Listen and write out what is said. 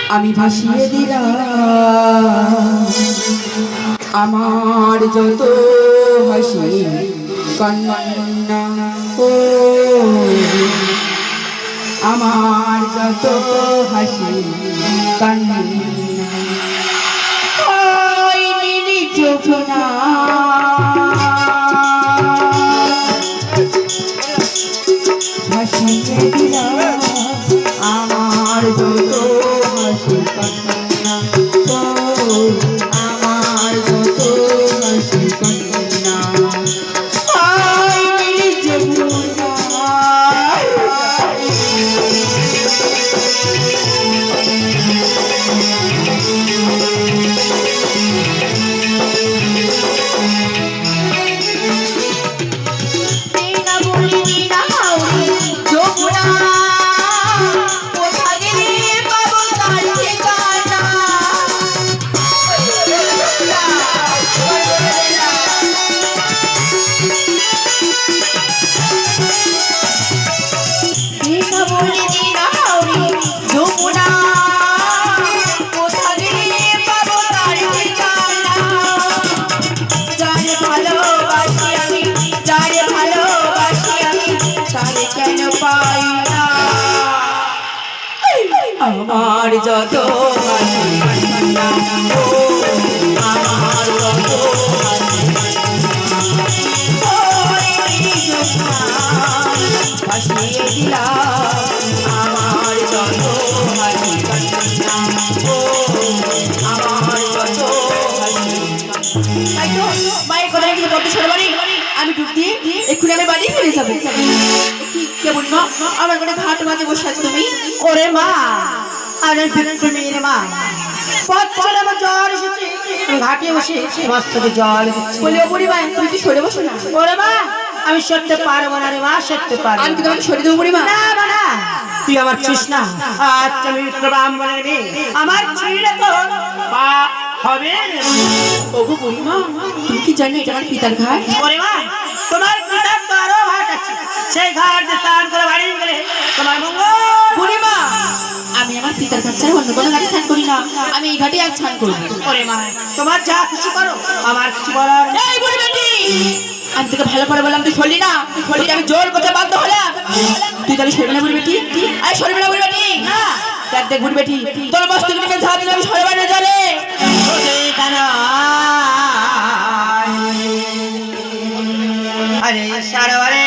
আমি ভাসিয়ে দিলাম আমার যত হাসি কান্না ও আমার যত হাসি কান্না ওই নীলি চোখনা ভাসিয়ে দিলাম আমার যত হাসি কান্না ও আমার যত হাসি কান্না ওই নীলি চোখনা আমার যত হাসি কান্না ও আমার যত হাসি ভাসিয়ে দিলাম আমার যত হাসি কান্না ও আমার যত হাসি মায়ের কথা কিন্তু বলতে ছোট বাড়ি আমি ডুব দিয়ে এক্ষুনি আমি বাড়ি ফিরে যাবো কেমন মা আমার কোনো ঘাট মাঝে বসে আছো তুমি ওরে মা আরে মেয়ের মা পথ চলে আমার জ্বর এসেছে ঘাটে বসে মস্তকে জল বলি ও বুড়ি মা তুই কি সরে বসো না ওরে মা আমি সরতে পারবো না রে মা সরতে পারবো আমি কি তোমাকে সরে দেবো বুড়ি মা না না তুই আমার ছিস না আচ্ছা আমি ব্রাহ্মণের মেয়ে আমার ছিঁড়ে তো পা হবে ওগো বুড়ি মা তুমি কি জানো এটা আমার পিতার ঘাট ওরে মা তোমার পিতার তো আরো ঘাট আছে সেই ঘাট দিয়ে স্নান করে বাড়ি গেলে তোমার মঙ্গল বুড়ি মা আমি আমার পিতার ঘাট ছাড়া অন্য কোনো ঘাটে স্নান করি না আমি এই ঘাটে আজ স্নান করবো ওরে মা তোমার যা খুশি করো আমার কিছু বলার এই বুড়ি বেটি আমি তোকে ভালো করে বললাম তুই শুনলি না শুনলি আমি জোর করতে বাধ্য হলাম তুই তাহলে সরবে না বুড়ি বেটি আরে সরবে না বুড়ি বেটি না দেখ দেখ বুড়ি বেটি তোর মস্তকে ঝাঁপ দিলে আমি সরবে না চলে আরে সারবারে